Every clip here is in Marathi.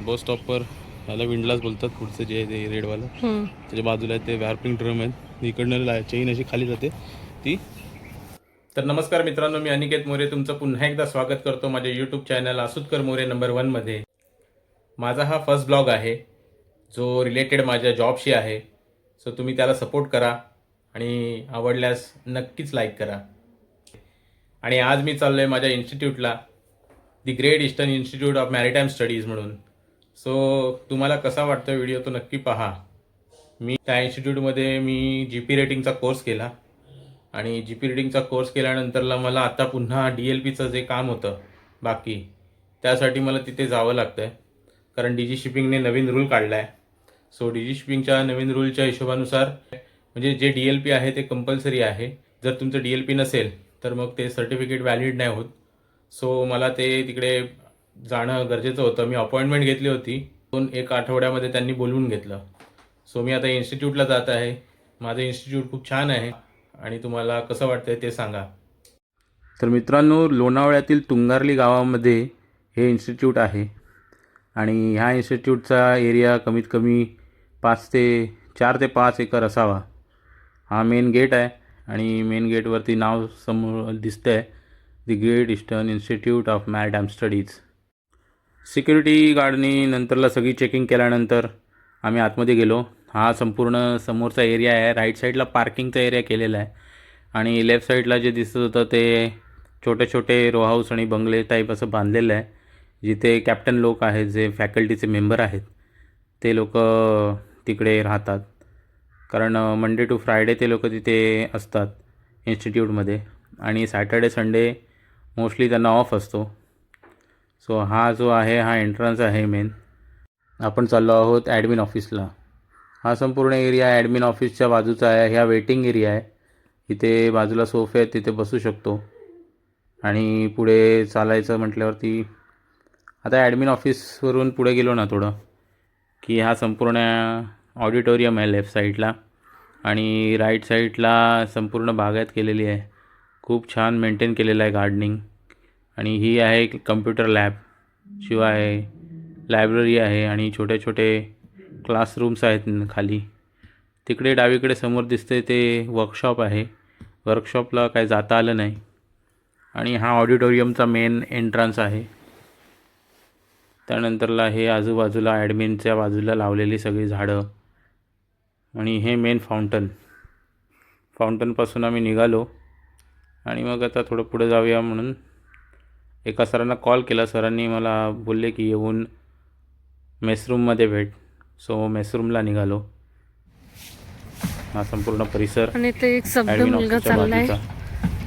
बस स्टॉपवर याला विंडलाच बोलतात. पुढचं जे आहे ते रेडवालं त्याच्या बाजूला आहे ते वॅर्पिंग ड्रम आहेत. इकडनं चेन अशी खाली जाते ती. तर नमस्कार मित्रांनो, मी अनिकेत मोरे तुमचं पुन्हा एकदा स्वागत करतो माझ्या यूट्यूब चॅनल आसुतकर मोरे नंबर 1मध्ये. माझा हा फर्स्ट ब्लॉग आहे जो रिलेटेड माझ्या जॉबशी आहे. सो तुम्ही त्याला सपोर्ट करा आणि आवडल्यास नक्कीच लाईक करा. आणि आज मी चाललो आहे माझ्या इन्स्टिट्यूटला, the great eastern institute of maritime studies म्हणून. सो तुम्हाला कसा वाटतो व्हिडिओ तो नक्की पहा. मी त्या इन्स्टिट्यूटमध्ये मी जी.पी. रेटिंगचा कोर्स केला आणि जी.पी. रेटिंगचा कोर्स केल्यानंतरला मला आता पुन्हा DLPचं जे काम होतं बाकी, त्यासाठी मला तिथे जावं लागतं आहे. कारण DG शिपिंगने नवीन रूल काढला आहे. सो DG शिपिंगच्या नवीन रूलच्या हिशोबानुसार म्हणजे जे DLP आहे ते कंपल्सरी आहे. जर तुमचं DLP नसेल तर मग ते सर्टिफिकेट व्हॅलिड नाही होत. सो मला ते तिकडे जाणं गरजेचं होतं. मी अपॉइंटमेंट घेतली होती. 1 आठवड्यामध्ये त्यांनी बोलवून घेतलं. सो मी आता इन्स्टिट्यूटला जात आहे. माझं इन्स्टिट्यूट खूप छान आहे आणि तुम्हाला कसं वाटतंय ते सांगा. तर मित्रांनो, लोणावळ्यातील तुंगारली गावामध्ये हे इन्स्टिट्यूट आहे आणि ह्या इन्स्टिट्यूटचा एरिया कमीत कमी 4 ते 5 एकर असावा. हा मेन गेट आहे आणि मेन गेटवरती नाव समोर दिसतं आहे, the great eastern institute of maritime studies. Security गार्डनी नंतरला सगळी चेकिंग केल्यानंतर आम्ही आतमध्ये गेलो. हा संपूर्ण समोरचा एरिया आहे. राईट साईडला पार्किंगचा एरिया केलेला आहे आणि लेफ्ट साईडला जे दिसत होतं ते छोटे छोटे रो हाऊस आणि बंगले टाईप असं बांधलेलं आहे, जिथे कॅप्टन लोक आहेत, जे फॅकल्टीचे मेंबर आहेत ते लोक तिकडे राहतात. कारण मंडे टू फ्रायडे ते लोक तिथे असतात इन्स्टिट्यूटमध्ये आणि सॅटर्डे संडे मोस्टली त्यांना ऑफ असतो. सो हा जो आहे हा एंट्रन्स आहे मेन. आपण चाललो आहोत ॲडमिन ऑफिसला. हा संपूर्ण एरिया ॲडमिन ऑफिसच्या बाजूचा आहे. ह्या वेटिंग एरिया आहे. इथे बाजूला सोफे आहेत, तिथे बसू शकतो. आणि पुढे चालायचं म्हटल्यावरती आता ॲडमिन ऑफिसवरून पुढे गेलो ना थोडं की हा संपूर्ण ऑडिटोरियम आहे लेफ्ट साईडला आणि राईट साईडला संपूर्ण बागायत केलेली आहे. खूप छान मेंटेन केलेलं आहे गार्डनिंग. आणि ही आहे कम्प्युटर लॅब, शिवाय लायब्ररी आहे आणि छोटे छोटे क्लासरूम्स आहेत खाली. तिकडे डावीकडे समोर दिसते ते वर्कशॉप आहे. वर्कशॉपला काय जाता आलं नाही. आणि हा ऑडिटोरियमचा मेन एंट्रन्स आहे. त्यानंतरला हे आजूबाजूला ॲडमिनच्या बाजूला लावलेली सगळी झाडं आणि हे मेन फाउंटनपासून आम्ही निघालो आणि मग आता थोडं पुढे जाऊया म्हणून एका सरांना कॉल केला. सरांनी मला बोलले की येऊन मेसरूममध्ये भेट. सो मेसरूमला निघालो. हा संपूर्ण परिसर आणि ते एक शब्द मुलगा चाललाय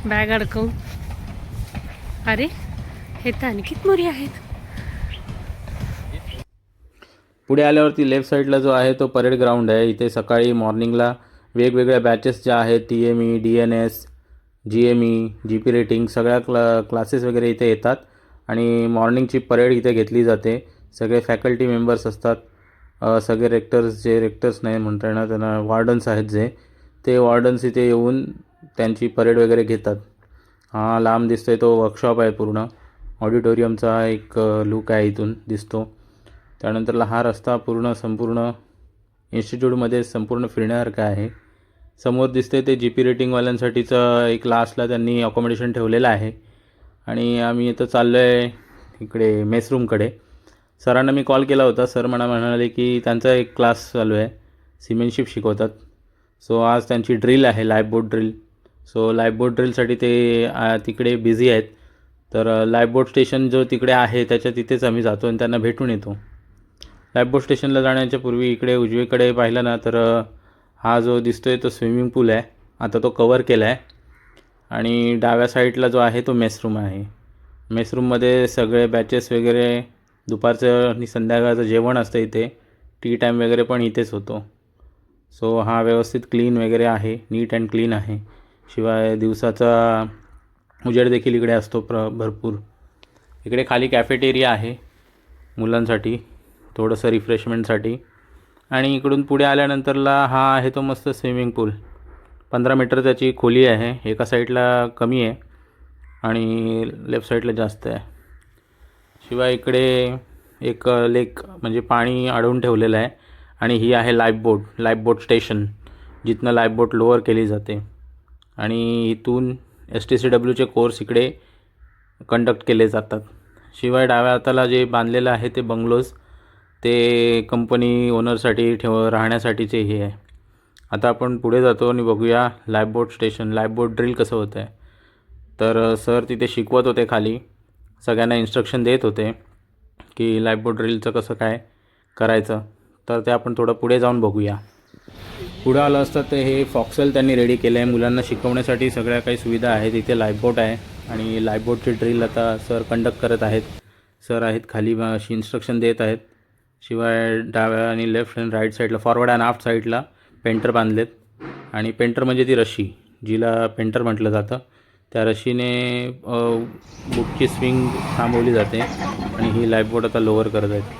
बॅग अडकवून. अरे हे तर आणखीच मोरी आहेत. पुढे आल्यावरती लेफ्ट साईडला जो आहे तो परेड ग्राउंड आहे. इथे सकाळी मॉर्निंगला वेगवेगळ्या बॅचेस ज्या आहेत TME, DNS, GME, GP rating सगळ्या क्लासेस वगैरे इथे येतात आणि मॉर्निंगची परेड इथे घेतली जाते. सगळे फॅकल्टी मेंबर्स असतात. सगळे रेक्टर्स नाही म्हणता येणार त्यांना, वॉर्डन्स आहेत जे, ते वॉर्डन्स इथे येऊन त्यांची परेड वगैरे घेतात. हा लांब दिसतोय तो वर्कशॉप आहे. पूर्ण ऑडिटोरियमचा एक लुक आहे इथून दिसतो. त्यानंतरला हा रस्ता संपूर्ण इन्स्टिट्यूटमध्ये संपूर्ण फिरण्यासारखा आहे. समोर दिसते ते GP रेटिंगवाल्यांसाठीचं एक लास्टला त्यांनी अकोमोडेशन ठेवलेलं आहे. आणि आम्ही इथं चाललो आहे इकडे मेसरूमकडे. सरांना मी कॉल केला होता. सर म्हणाले की त्यांचा एक क्लास चालू आहे, सिमेंटशिप शिकवतात. सो आज त्यांची ड्रिल आहे, लाईफबोट ड्रिल. सो लाईफबोट ड्रिलसाठी ते तिकडे बिझी आहेत. तर लाईफबोट स्टेशन जो तिकडे आहे त्याच्या तिथेच आम्ही जातो आणि त्यांना भेटून येतो. लाईफबोट स्टेशनला जाण्याच्या पूर्वी इकडे उजवीकडे पाहिलं ना तर हा जो दिसतोय तो स्विमिंग पूल आहे. आता तो कवर केला आहे. आणि डाव्या साईडला जो आहे तो मेसरूम आहे. मेसरूममध्ये सगळे बॅचेस वगैरे दुपारचं आणि संध्याकाळचं जेवण असतं इथे. टी टाईम वगैरे पण इथेच होतो. सो हा व्यवस्थित क्लीन वगैरे आहे, नीट अँड क्लीन आहे. शिवाय दिवसाचा उजेड देखील इकडे असतो भरपूर. इकडे खाली कॅफेटेरिया आहे मुलांसाठी थोडंसं रिफ्रेशमेंटसाठी. आणि इकडून पुढे आल्यानंतरला हा आहे तो मस्त स्विमिंग पूल. 15 मीटर त्याची खोली आहे. एका साईडला कमी आहे आणि लेफ्ट साईडला जास्त आहे. शिवाय इकडे एक लेक म्हणजे पाणी अडवून ठेवलेलं आहे आणि ही आहे लाईफ बोट स्टेशन, जिथनं लाईफ बोट लोअर केली जाते. आणि इथून STCWचे कोर्स इकडे कंडक्ट केले जातात. शिवाय डाव्या हाताला जे बांधलेलं आहे ते बंगलोज, ते कंपनी ओनरसाठी राहण्यासाठीचे हे आहे. आता आपण पुढे जातो आणि बघूया लाईफ बोट स्टेशन, लाईफ बोट ड्रिल कसं होतं आहे. तर सर तिथे शिकवत होते, खाली सगळ्यांना इन्स्ट्रक्शन देत होते की लाईफ बोट ड्रिलचं कसं काय करायचं. तर ते आपण थोडं पुढे जाऊन बघूया. पुढं आलं असतं ते हे फॉक्सेल त्यांनी रेडी केलं आहे. मुलांना शिकवण्यासाठी सगळ्या काही सुविधा आहेत. इथे लाईफ बोट आहे आणि लाईफ बोटची ड्रिल आता सर कंडक्ट करत आहेत. सर आहेत खाली अशी इन्स्ट्रक्शन देत आहेत. शिवाय डाव्या आणि लेफ्ट आणि राईट साईडला, फॉरवर्ड अँड आफ्ट साईडला पेंटर बांधलेत. आणि पेंटर म्हणजे ती रशी, जिला पेंटर म्हटलं जातं. त्या रशीने बोटची स्विंग थांबवली जाते आणि ही लाईफ बोट आता लोअर करत आहेत.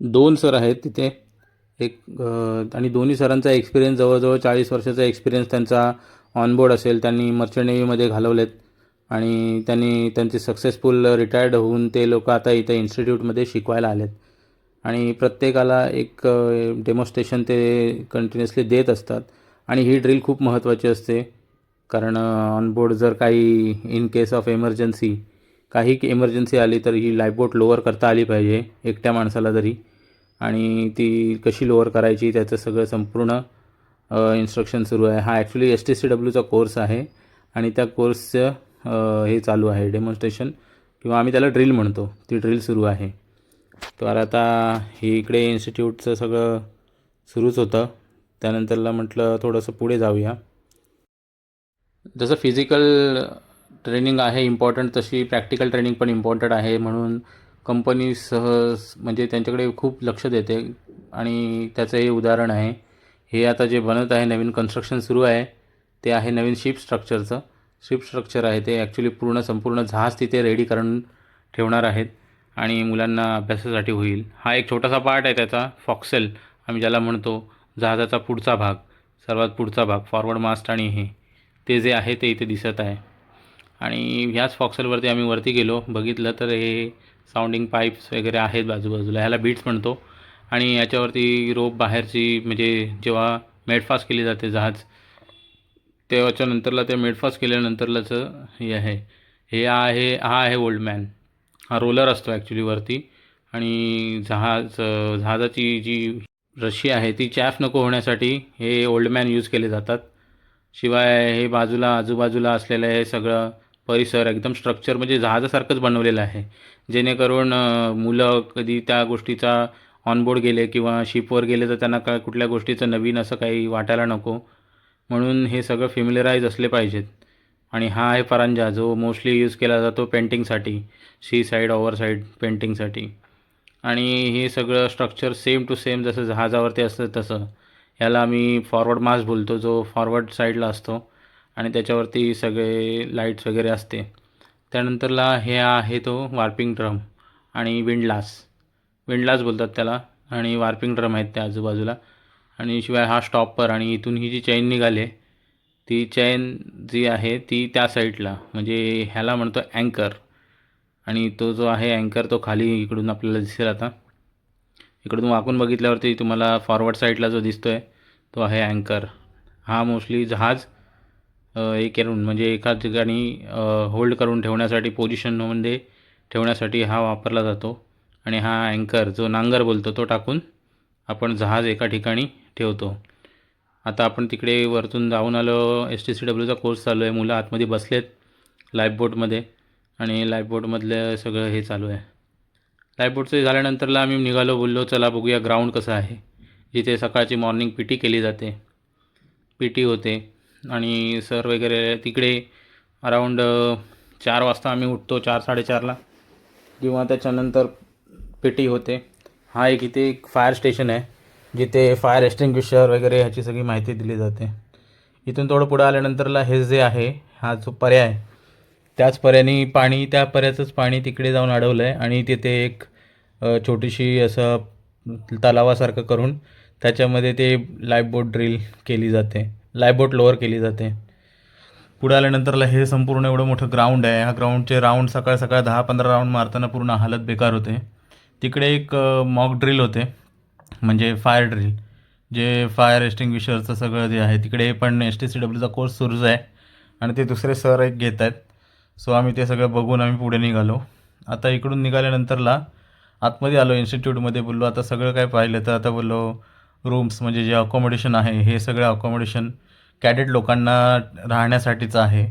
दोन सर आहेत तिथे, एक आणि दोन्ही सरांचा एक्सपिरियन्स जवळजवळ 40 वर्षाचा एक्सपिरियन्स त्यांचा ऑनबोर्ड असेल. त्यांनी मर्चंट नेव्हीमध्ये घालवलेत आणि त्यांनी त्यांचे सक्सेसफुल रिटायर्ड होऊन ते लोक आता इथं इन्स्टिट्यूटमध्ये शिकवायला आलेत. आणि प्रत्येकाला एक डेमॉन्स्ट्रेशन ते कंटिन्युअसली देत असतात. आणि ही ड्रिल खूप महत्त्वाची असते, कारण ऑनबोर्ड जर काही इन केस ऑफ इमर्जन्सी, काही इमर्जन्सी आली तर ही लाईफ बोट लोअर करता आली पाहिजे एकट्या माणसाला तरी. आणि ती कशी लोअर करायची त्याचं सगळं संपूर्ण इन्स्ट्रक्शन सुरू आहे. हा ॲक्च्युली STCWचा कोर्स आहे आणि त्या कोर्सचं हे चालू आहे डेमॉन्स्ट्रेशन, किंवा आम्ही त्याला ड्रिल म्हणतो. ती ड्रिल सुरू आहे. तर आता हे इकडे इन्स्टिट्यूटचं सगळं सुरूच होतं. त्यानंतरला म्हटलं थोडंसं पुढे जाऊया. जसं फिजिकल ट्रेनिंग आहे इम्पॉर्टंट, तशी प्रॅक्टिकल ट्रेनिंग पण इम्पॉर्टंट आहे. म्हणून कंपनी म्हणजे त्यांच्याकडे खूप लक्ष देते आणि त्याचं हे उदाहरण आहे. हे आता जे बनत आहे, नवीन कन्स्ट्रक्शन सुरू आहे, ते आहे नवीन शिप स्ट्रक्चर आहे. ते ॲक्च्युली संपूर्ण जहाज तिथे रेडी करून ठेवणार आहेत आणि मुलांना अभ्यासासाठी होईल. हा एक छोटासा पार्ट आहे त्याचा, फॉक्सेल आम्ही ज्याला म्हणतो, जहाजाचा पुढचा भाग, सर्वात पुढचा भाग, फॉरवर्ड मास्ट. आणि ते जे आहे ते इथे दिसत आहे. आणि ह्याच फॉक्सेलवरती आम्ही वरती गेलो, बघितलं तर हे साऊंडिंग पाईप्स वगैरे आहेत बाजूबाजूला, ह्याला बीट्स म्हणतो. आणि याच्यावरती रोप बाहेरची, म्हणजे जेव्हा मेडफास्ट केली जाते जहाज, तेव्हाच्यानंतरला ते मेडफास्ट केल्यानंतरलाचं हे आहे. हा आहे ओल्ड मॅन. हा रोलर असतो ॲक्च्युली वरती. आणि जहाजाची जी रशी आहे ती चॅफ नको होण्यासाठी हे ओल्ड मॅन यूज केले जातात. शिवाय हे आजूबाजूला असलेलं हे सगळं परिसर एकदम स्ट्रक्चर म्हणजे जहाजासारखंच बनवलेलं आहे, जेणेकरून मुलं कधी त्या गोष्टीचा ऑनबोर्ड गेले किंवा शिपवर गेले तर त्यांना कुठल्या गोष्टीचं नवीन असं काही वाटायला नको, म्हणून हे सगळं फेमिलिअराईज असले पाहिजेत. आणि हा आहे परांजा, जो मोस्टली यूज केला जातो पेंटिंगसाठी, सी साईड ओव्हर साईड पेंटिंगसाठी. आणि हे सगळं स्ट्रक्चर सेम टू सेम जसं जहाजावरती असतं तसं. ह्याला आम्ही फॉरवर्ड मास्ट बोलतो, जो फॉरवर्ड साईडला असतो आणि त्याच्यावरती सगळे लाईट्स वगैरे असते. त्यानंतरला हे आहे तो वार्पिंग ड्रम आणि विंडलास बोलतात त्याला. आणि वार्पिंग ड्रम आहेत त्या आजूबाजूला. आणि शिवाय हा स्टॉपर. आणि इथून ही जी चैन निघाले, ती चैन जी आहे ती त्या साईडला, म्हणजे ह्याला म्हणतो अँकर. आणि तो जो आहे अँकर तो खाली इकडून आपल्याला दिसेल. आता इकडून वाकून बघितल्यावरती तुम्हाला फॉरवर्ड साईडला जो दिसतो आहे तो आहे अँकर. हा मोस्टली जहाज हे करून, म्हणजे एका ठिकाणी होल्ड करून ठेवण्यासाठी, पोझिशनमध्ये ठेवण्यासाठी हा वापरला जातो. आणि हा अँकर, जो नांगर बोलतो, तो टाकून आपण जहाज एका ठिकाणी ठेवतो. आता आपण तिकडे वरतून जाऊन आलो. STCWचा कोर्स चालू आहे. मुलं आतमध्ये बसलेत लाईफ बोटमध्ये आणि लाईफ बोटमधलं सगळं हे चालू आहे. लाईफ बोटचं झाल्यानंतरला आम्ही निघालो, बोललो चला बघूया ग्राउंड कसं आहे, जिथे सकाळची मॉर्निंग PT केली जाते. PT होते आणि सर वगैरे तिकडे अराऊंड 4 वाजता आम्ही उठतो, 4-4:30ला, किंवा त्याच्यानंतर PT होते. हा इथे एक फायर स्टेशन आहे, जिथे फायर एक्सटिंग्विशर वगैरे ह्याची सगळी माहिती दिली जाते. इथून थोडं पुढं आल्यानंतरला हे जे आहे, हा जो पर्याय आहे, त्याच पर्यायाचंच पाणी तिकडे जाऊन अडवलं आहे. आणि तिथे एक छोटीशी असं तलावासारखं करून त्याच्यामध्ये ते लाईफबोट ड्रिल केली जाते, लाईफबोट लोअर केली जाते. पुढे आल्यानंतरला हे संपूर्ण एवढं मोठं ग्राउंड आहे. ह्या ग्राउंडचे राऊंड सकाळ सकाळ 10-15 राऊंड मारताना पूर्ण हालत बेकार होते. तिकडे एक मॉक ड्रिल होते, म्हणजे फायर ड्रिल, जे फायर एक्स्टिंग्विशरचं सगळं जे आहे तिकडे पण STCWचा कोर्स सुरूच आहे आणि ते दुसरे सर एक घेत आहेत. सो आम्ही ते सगळं बघून आम्ही पुढे निघालो. आता इकडून निघाल्यानंतरला आतमध्ये आलो इन्स्टिट्यूटमध्ये. बोललो आता सगळं काय पाहिलं तर आता बोललो रूम्स म्हणजे जे अकोमोडेशन आहे हे सगळं अकोमोडेशन कॅडेट लोकांना राहण्यासाठीचं आहे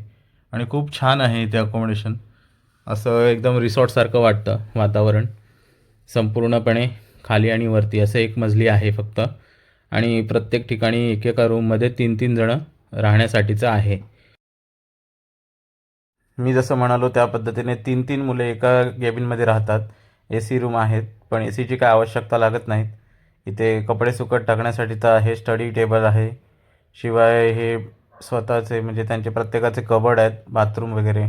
आणि खूप छान आहे ते अकोमोडेशन. असं एकदम रिसॉर्टसारखं वाटतं वातावरण. संपूर्णपणे खाली आणि वरती असं एक मजली आहे फक्त आणि प्रत्येक ठिकाणी एकेका रूममध्ये 3-3 जणं राहण्यासाठीचं आहे. मी जसं म्हणालो त्या पद्धतीने 3-3 मुले एका केबिनमध्ये राहतात. AC रूम आहेत पण ACची काय आवश्यकता लागत नाहीत. इथे कपडे सुकत टाकण्यासाठी तर आहे, स्टडी टेबल आहे, शिवाय हे स्वतःचे म्हणजे त्यांचे प्रत्येकाचे कबड आहेत, बाथरूम वगैरे.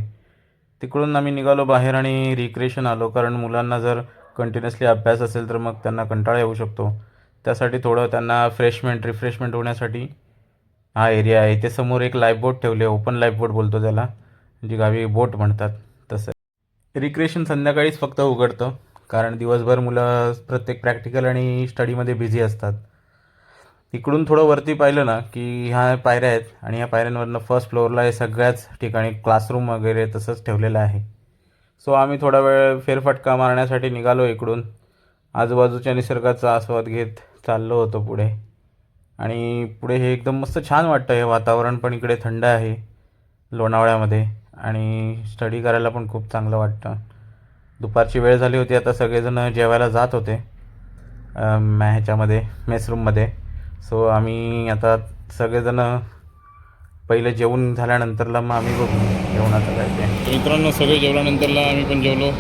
तिकडून आम्ही निघालो बाहेर आणि रिक्रिएशन आलो, कारण मुलांना जर कंटिन्युअसली अभ्यास असेल तर मग त्यांना कंटाळा येऊ शकतो. त्यासाठी थोडं त्यांना रिफ्रेशमेंट होण्यासाठी हा एरिया आहे. इथे समोर एक लाईफबोट ठेवले, ओपन लाईफबोट बोलतो त्याला, जी गावी बोट म्हणतात तसं. रिक्रिएशन संध्याकाळीच फक्त उघडतं, कारण दिवसभर मुलं प्रत्येक प्रॅक्टिकल आणि स्टडीमध्ये बिझी असतात. इकडून थोडं वरती पाहिलं ना की ह्या पायऱ्या आहेत आणि ह्या पायऱ्यांवरनं फर्स्ट फ्लोअरला हे सगळ्याच ठिकाणी क्लासरूम वगैरे तसंच ठेवलेलं आहे. सो आम्ही थोडा वेळ फेरफटका मारण्यासाठी निघालो इकडून. आजूबाजूच्या निसर्गाचा आस्वाद घेत चाललो होतो पुढे. आणि पुढे हे एकदम मस्त छान वाटतं, हे वातावरण पण इकडे थंड आहे लोणावळ्यामध्ये आणि स्टडी करायला पण खूप चांगलं वाटतं. दुपारची वेळ झाली होती, आता सगळेजण जेवायला जात होते ह्याच्यामध्ये मेसरूममध्ये. सो आम्ही आता सगळेजण पहिले जेवून झाल्यानंतरला मग आम्ही बघू जेवणाचं काय ते. मित्रांनो सगळे जेवल्यानंतरला आम्ही पण जेवलो.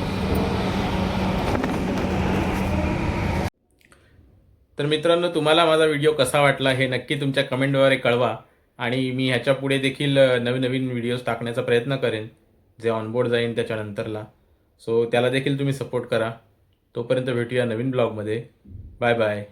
तर मित्रांनो तुम्हाला माझा व्हिडिओ कसा वाटला हे नक्की तुमच्या कमेंटद्वारे कळवा आणि मी ह्याच्या पुढे देखील नवीन नवीन व्हिडिओज टाकण्याचा प्रयत्न करेन जे ऑनबोर्ड जाईन त्याच्यानंतरला. सो त्याला देखील तुम्ही सपोर्ट करा. तोपर्यंत भेटूया नवीन ब्लॉगमध्ये. Bye bye.